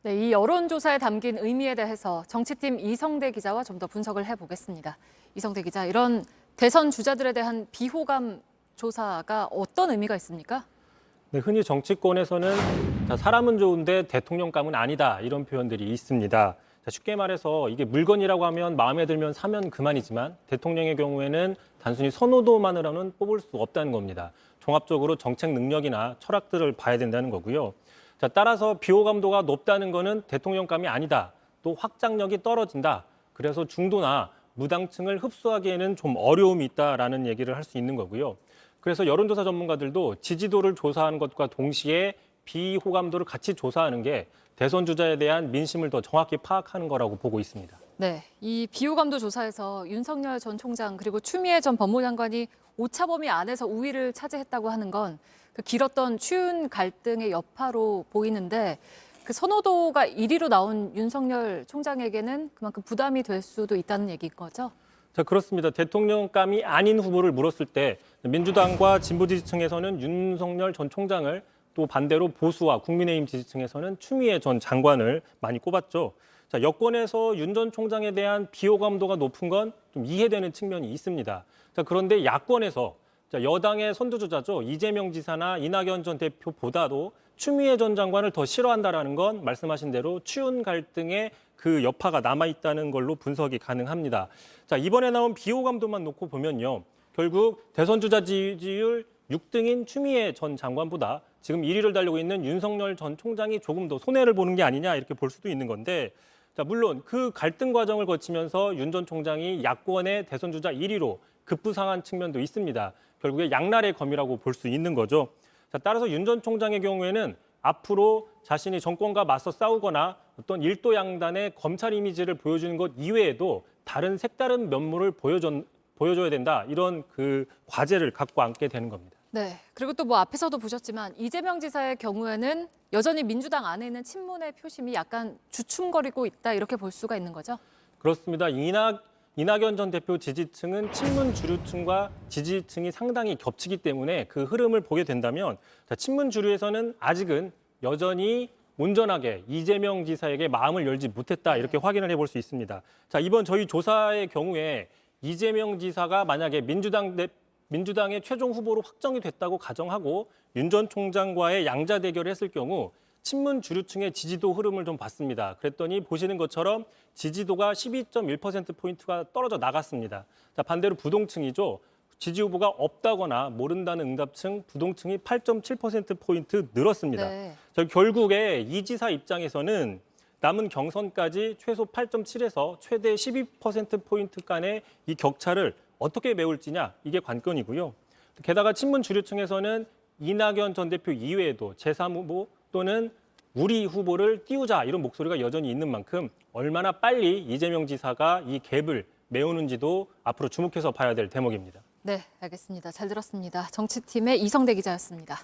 네, 이 여론조사에 담긴 의미에 대해서 정치팀 이성대 기자와 좀 더 분석을 해보겠습니다. 이성대 기자, 이런 대선 주자들에 대한 비호감 조사가 어떤 의미가 있습니까? 네, 흔히 정치권에서는 사람은 좋은데 대통령감은 아니다 이런 표현들이 있습니다. 쉽게 말해서 이게 물건이라고 하면 마음에 들면 사면 그만이지만 대통령의 경우에는 단순히 선호도만으로는 뽑을 수 없다는 겁니다. 종합적으로 정책 능력이나 철학들을 봐야 된다는 거고요. 따라서 비호감도가 높다는 거는 대통령감이 아니다. 또 확장력이 떨어진다. 그래서 중도나 무당층을 흡수하기에는 좀 어려움이 있다라는 얘기를 할 수 있는 거고요. 그래서 여론조사 전문가들도 지지도를 조사하는 것과 동시에 비호감도를 같이 조사하는 게 대선 주자에 대한 민심을 더 정확히 파악하는 거라고 보고 있습니다. 네, 이 비호감도 조사에서 윤석열 전 총장 그리고 추미애 전 법무장관이 오차 범위 안에서 우위를 차지했다고 하는 건 그 길었던 추운 갈등의 여파로 보이는데 그 선호도가 1위로 나온 윤석열 총장에게는 그만큼 부담이 될 수도 있다는 얘기인 거죠? 그렇습니다. 대통령감이 아닌 후보를 물었을 때 민주당과 진보 지지층에서는 윤석열 전 총장을 또 반대로 보수와 국민의힘 지지층에서는 추미애 전 장관을 많이 꼽았죠. 여권에서 윤 전 총장에 대한 비호감도가 높은 건 좀 이해되는 측면이 있습니다. 그런데 야권에서 여당의 선두주자죠. 이재명 지사나 이낙연 전 대표보다도 추미애 전 장관을 더 싫어한다라는 건 말씀하신 대로 추운 갈등의 그 여파가 남아있다는 걸로 분석이 가능합니다. 이번에 나온 비호감도만 놓고 보면요. 결국 대선 주자 지지율 6등인 추미애 전 장관보다 지금 1위를 달리고 있는 윤석열 전 총장이 조금 더 손해를 보는 게 아니냐 이렇게 볼 수도 있는 건데 물론 그 갈등 과정을 거치면서 윤 전 총장이 야권의 대선 주자 1위로 급부상한 측면도 있습니다. 결국에 양날의 검이라고 볼 수 있는 거죠. 따라서 윤 전 총장의 경우에는 앞으로 자신이 정권과 맞서 싸우거나 어떤 일도 양단의 검찰 이미지를 보여주는 것 이외에도 다른 색다른 면모를 보여줘야 된다. 이런 그 과제를 갖고 앉게 되는 겁니다. 네, 그리고 또 뭐 앞에서도 보셨지만 이재명 지사의 경우에는 여전히 민주당 안에 있는 친문의 표심이 약간 주춤거리고 있다 이렇게 볼 수가 있는 거죠? 그렇습니다. 이낙연 전 대표 지지층은 친문 주류층과 지지층이 상당히 겹치기 때문에 그 흐름을 보게 된다면 친문 주류에서는 아직은 여전히 온전하게 이재명 지사에게 마음을 열지 못했다 이렇게 확인을 해볼 수 있습니다. 이번 저희 조사의 경우에 이재명 지사가 만약에 민주당의 최종 후보로 확정이 됐다고 가정하고 윤 전 총장과의 양자 대결을 했을 경우 친문 주류층의 지지도 흐름을 좀 봤습니다. 그랬더니 보시는 것처럼 지지도가 12.1%포인트가 떨어져 나갔습니다. 반대로 부동층이죠. 지지 후보가 없다거나 모른다는 응답층, 부동층이 8.7%포인트 늘었습니다. 네. 결국에 이 지사 입장에서는 남은 경선까지 최소 8.7에서 최대 12%포인트 간의 이 격차를 어떻게 메울지냐 이게 관건이고요. 게다가 친문 주류층에서는 이낙연 전 대표 이외에도 제3후보 또는 우리 후보를 띄우자 이런 목소리가 여전히 있는 만큼 얼마나 빨리 이재명 지사가 이 갭을 메우는지도 앞으로 주목해서 봐야 될 대목입니다. 네, 알겠습니다. 잘 들었습니다. 정치팀의 이성대 기자였습니다.